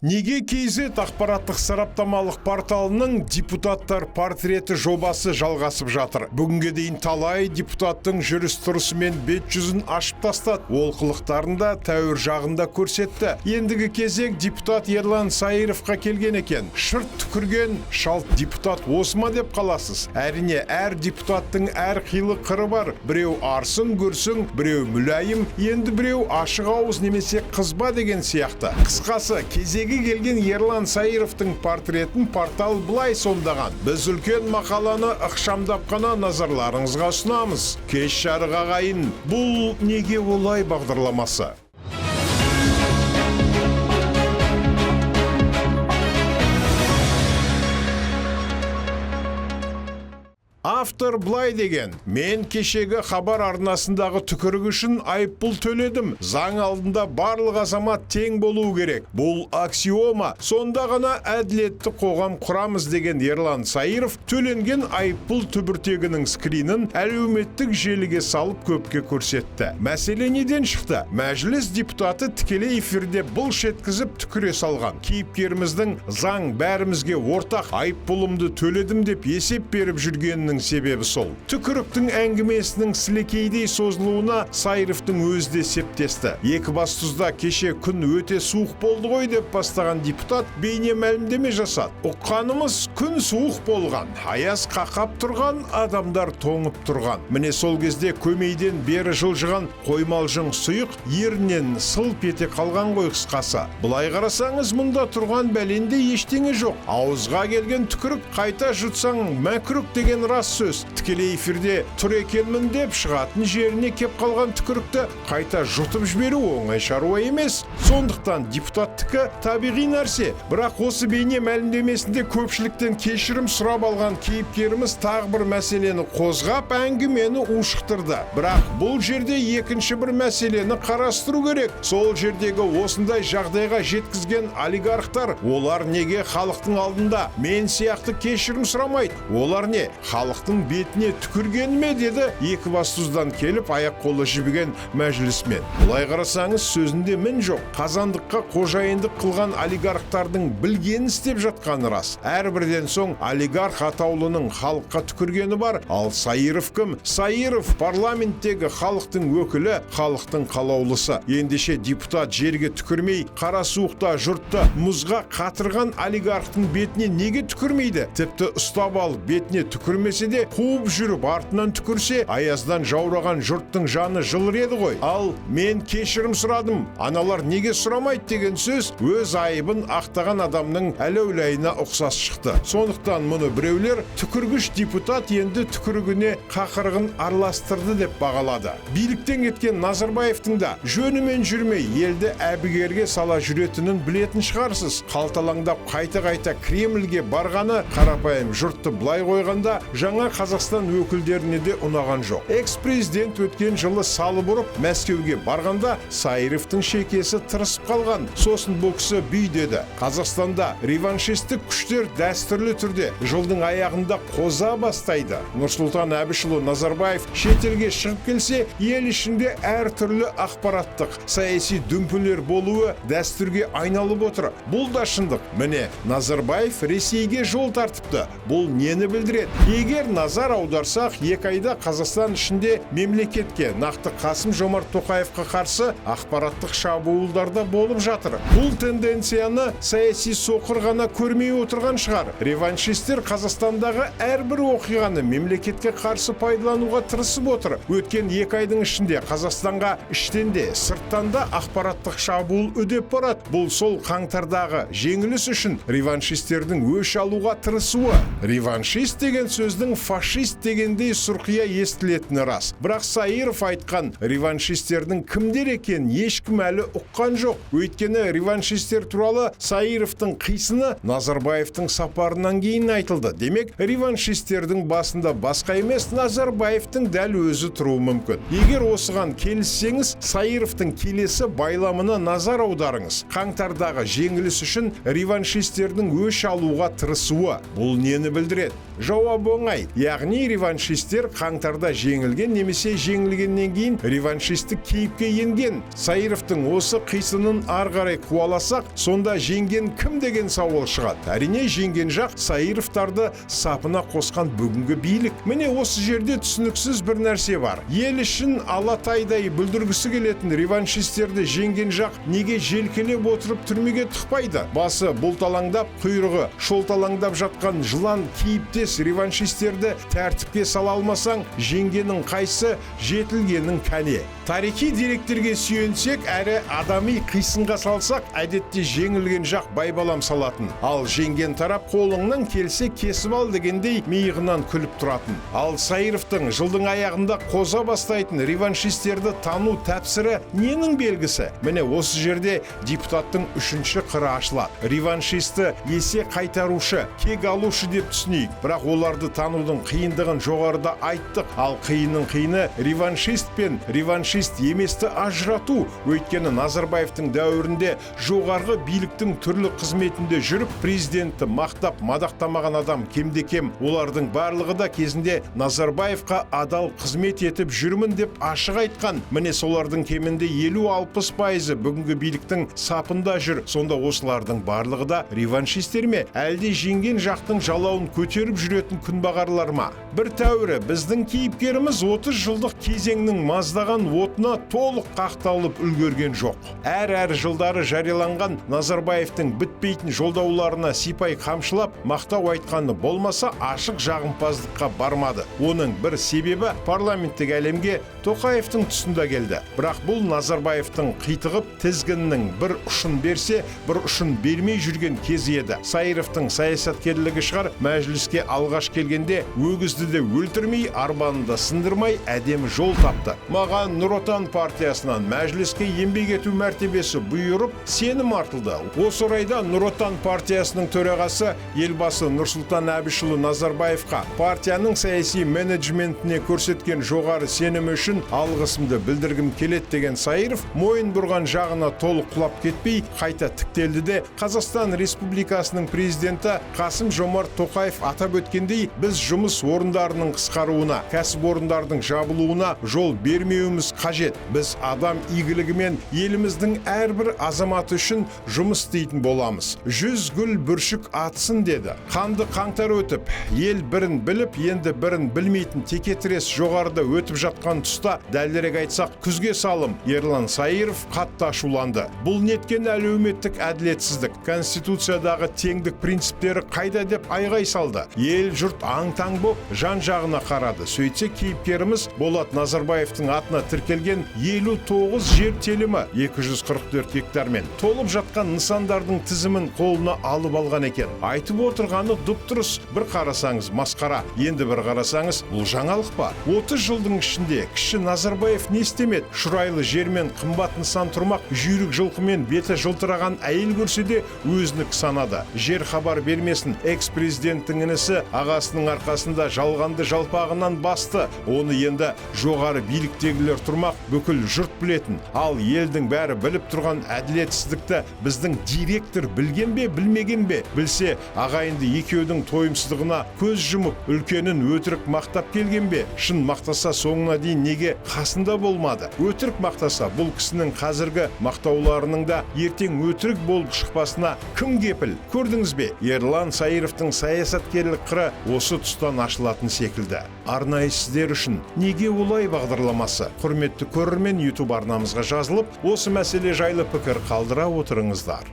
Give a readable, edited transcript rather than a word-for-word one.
Неге KZ ақпараттық сараптамалық порталының депутаттар портреті жобасы жалғасып жатыр. Бүгінге дейін талай депутаттың жүріс-тұрысы мен бет-жүзін ашып тастады. Олқылықтарында тәуір жағында көрсетті. Ендігі кезек депутат Ерлан Саировқа келген екен. Шырт түкірген шалт депутат осы ма деп қаласыз. Әрине, әр депутаттың әр қилы қыры бар. Біреу арсын көрсің, біреу мүлайым, енді біреу ашық ауыз немесе қызба деген сияқты. Қысқасы, кезегі келген Ерлан Саировтың портретін портал былай сомдаған. Біз үлкен мақаланы ықшамдап қана назарларыңызға ұсынамыз. Кеш жарық ағайын, бұл неге олай бағдарламасы. Автор былай деген: мен кешегі хабар арнасындағы түкірік үшін айыппұл төледім. Заң алдында барлық азамат тең болуы керек. Бұл аксиома. Сонда ғана әділетті қоғам құрамыз деген Ерлан Саиров төленген айыппұл түбіртегінің скринін әлеуметтік желіге салып көпке көрсетті. Мәселе неден шықты? Мәжіліс депутаты тікелей эфирде бұлш еткізіп түкіре салған. Кейіпкеріміздің заң бәрімізге ортақ, айыппұлымды төледім деп есеп беріп жүргенінің себебі сол. Түкіріктің әңгімесінің сілекейдей созылуына Саировтың өзі де септесті. Екібастұзда кеше күн өте суық болды ғой деп бастаған депутат бейне мәлімдеме жасады. Ұққанымыз, күн суық болған, аяз қақап тұрған, адамдар тоңып тұрған. Міне сол кезде көмейден бері жылжыған қоймалжың сұйық ерінен сылп ете қалған ғой қысқасы. Бұлай қарасаңыз, мұнда тұрған бәленде ештеңе жоқ. Ауызға келген түкірік қайта жұтсаң мәкрух деген рас сөз. Тікелей эфирде тұр екенмін деп шығатын жеріне кеп қалған түкірікті қайта жұтып жіберу оңай шаруа емес. Сондықтан депутаттікі табиғи нәрсе. Бірақ осы бейне мәлімдемесінде көпшіліктен кешірім сұрап алған кейіпкеріміз тағы бір мәселені қозғап әңгімені ушықтырды. Бірақ бұл жерде екінші бір мәселені қарастыру керек. Сол жердегі осындай жағдайға жеткізген олигархтар, олар неге халықтың алдында мен сияқты кешірім сұрамайды? Олар не, халықтың бетіне түкірген ме деді Екібастұздан келіп аяқ қолы жібіген мәжілісмен. Бұлай қарасаңыз, сөзінде мін жоқ. Қазандыққа қожайындық қылған олигархтардың білгенін істеп жатқаны рас. Әрбірден соң олигарх атаулының халыққа түкіргені бар. Ал Саиров кім? Саиров парламенттегі халықтың өкілі, халықтың қалаулысы. Ендеше депутат жерге түкірмей, қара суықта жұртты мұзға қатырған олигархтың бетіне неге түкірмейді? Тіпті ұстап алып бетіне түкірмесе де қуып жүріп артынан түкірсе, аяздан жаураған жұрттың жаны жылыр еді ғой. Ал мен кешірім сұрадым, аналар неге сұрамайды деген сөз өз айыбын ақтаған адамның әлеулайына ұқсас шықты. Сондықтан мұны біреулер түкіргіш депутат енді түкірігіне қақырығын араластырды деп бағалады. Биліктен кеткен Назарбаевтың да жөнімен жүрмей елді әбігерге сала жүретінін білетін шығарсыз. Қалталаңдап қайта-қайта Кремльге барғаны қарапайым жұртты былай қойғанда жаңа Қазақстан өкілдеріне де ұнаған жоқ. Экс-президент өткен жылы салып ұрып Мәскеуге барғанда Саировтың шекесі тырысып қалған. Сосын бұл кісі бүй деді. Қазақстанда реваншистік күштер дәстүрлі түрде жылдың аяғында қоза бастайды. Нұрсұлтан Әбішұлы Назарбаев шетелге шығып келсе, ел ішінде әртүрлі ақпараттық, саяси дүмпулер болуы дәстүрге айналып отыр. Бұл да шындық. Міне, Назарбаев Ресейге жол тартыпты. Бұл нені білдіреді? Егер назар аударсақ, 2 айда Қазақстан ішінде мемлекетке, нақты Қасым-Жомарт Тоқаевқа қарсы ақпараттық шабуылдарда болып жатыр. Бұл тенденцияны саяси соқыр ғана көрмей отырған шығар. Реваншистер Қазақстандағы әрбір оқиғаны мемлекетке қарсы пайдалануға тырысып отыр. Өткен 2 айдың ішінде Қазақстанға іштен де, сырттан да ақпараттық шабуыл үдеп барады. Бұл сол қаңтардағы жеңіліс үшін реваншистердің өш алуға тырысуы. Реваншист деген сөздің фашист дегендей сұрқия естілетіні рас. Бірақ Саиров айтқан реваншистердің кімдер екен ешкім әлі ұққан жоқ. Өйткені реваншистер туралы Саировтың қисыны Назарбаевтың сапарынан кейін айтылды. Демек, реваншистердің басында басқа емес, Назарбаевтың дәл өзі тұруы мүмкін. Егер осыған келіссеңіз, Саировтың келесі байламына назар аударыңыз. Қаңтардағы жеңіліс үшін реваншистердің өш алуға тырысуы. Бұл нені білдіреді? Жауап оңай. Яғни реваншистер қаңтарда жеңілген немесе жеңілгеннен кейін реваншистік кейіпке енген. Саировтың осы қисынын ары қарай қуаласақ, сонда жеңген кім деген сауал шығады. Әрине жеңген жақ Саировтарды сапына қосқан бүгінгі билік. Міне осы жерде түсініксіз бір нәрсе бар. Ел үшін алатайдай бүлдіргісі келетін реваншистерді жеңген жақ неге желкелеп отырып түрмеге тықпайды? Басы бұлталаңдап, құйрығы шолталаңдап жатқан жылан кейіптес реваншистерді тәртіпке сала алмасаң, жеңгенің қайсы, жетілгенің кәне. Тарихи деректерге сүйенсек, әрі адами қисынға салсақ, әдетте жеңілген жақ байбалам салатын. Ал жеңген тарап қолыңнан келсе кесіп ал дегендей миығынан күліп тұратын. Ал Саировтың жылдың аяғында қоза бастайтын реваншистерді тану тәпсірі ненің белгісі? Міне осы жерде депутаттың үшінші қыры ашылады. Реваншисті есе қайтарушы, кек алушы деп түсінейік. Бірақ оларды танудың қиындығын жоғарыда айттық. Ал қиынның қиыны реваншист пен реваншист еместі ажырату. Өйткені Назарбаевтың дәуірінде жоғарғы биліктің түрлі қызметінде жүріп, президентті мақтап мадақтамаған адам кемде-кем. Олардың барлығы да кезінде Назарбаевқа адал қызмет етіп жүрмін деп ашық айтқан. Міне солардың кемінде 50-60% бүгінгі биліктің сапында жүр. Сонда осылардың барлығы да реваншистер ме? Әлде жеңген жақтың жалауын көтеріп жүретін күнбағарлар ма? Бір тәуірі біздің кейіпкеріміз 30 жылдық кезеңнің маздаған отына толық қақталып үлгерген жоқ. Әр жылдары жарияланған Назарбаевтың бітпейтін жолдауларына сипай қамшылап, мақтау айтқаны болмаса ашық жағымпаздыққа бармады. Оның бір себебі парламенттік әлемге Тоқаевтың тұсында келді. Бірақ бұл Назарбаевтың қитығып тізгіннің бір ұшын берсе, бір ұшын бермей жүрген кезі еді. Саировтың саясаткерлігі шығар, мәжіліске алғаш келгенде өгізді де өлтірмей, арбаны да сындырмай әдемі жол тапты. Маған Нұр Отан партиясынан мәжіліске еңбек ету мәртебесі бұйырып, сенім артылды. Осы орайда Нұр Отан партиясының төрағасы елбасы Нұрсұлтан Әбішұлы Назарбаевқа партияның саяси менеджментіне көрсеткен жоғары сенімі үшін алғысымды білдіргім келеді деген Саиров мойын бұрған жағына толық құлап кетпей қайта тіктелді де Қазақстан Республикасының президенті Қасым Жомарт Тоқаев атап өткендей, біз жұмыс орындарының қысқаруына, кәсіпорындардың жабылуына жол бермеуіміз қажет. Біз адам игілігі мен еліміздің әрбір азаматы үшін жұмыс істейтін боламыз. 100 гүл бүршік атсын деді. Қанды қаңтар өтіп, ел бірін біліп, енді бірін білмейтін текетірес жоғарыда өтіп жатқан тұста, дәлірек айтсақ, күзге салым Ерлан Саиров қатты ашуланды. Бұл неткен әлеуметтік әділетсіздік, конституциядағы теңдік принциптері қайда деп айғай салды. Ел жұрт аң-таң боп жан-жағына қарады. Сөйтсе кейіпкеріміз Болат Назарбаевтың атына тіркелген 59 жер телімі 244 гектармен толып жатқан нысандардың тізімін қолына алып алған екен. Айтып отырғаны дұп-дұрыс, бір қарасаңыз масқара, енді бір қарасаңыз бұл жаңалық па? 30 жылдың ішінде кіші Назарбаев не істемеді? Шұрайлы жермен қымбат нысан тұрмақ, жүйрік жылқымен беті жылтыраған әйел көрсе де өзінік санады. Жер хабар бермесін, экс-президенттің інісі ағасының арқасында жалғанды жалпағынан басты. Оны енді жоғары биліктегілер тұрмақ, бүкіл жұрт білетін. Ал елдің бәрі біліп тұрған әділетсіздікті біздің директор білген бе, білмеген бе? Білсе, ағайынды екеудің тойымсыздығына көз жұмып, үлкенін өтірік мақтап келген бе? Шын мақтаса соңына дейін неге қасында болмады? Өтірік мақтаса бұл кісінің қазіргі мақтауларының да ертең өтірік болып шықпасына кім кепіл? Көрдіңіз бе? Ерлан Саировтың саясаткерлік қыры осы тұстан ашылатын секілді. Арнайы сіздер үшін неге олай бағдарламасы? Құрметті көрермен, YouTube арнамызға жазылып, осы мәселе жайлы пікір қалдыра отырыңыздар.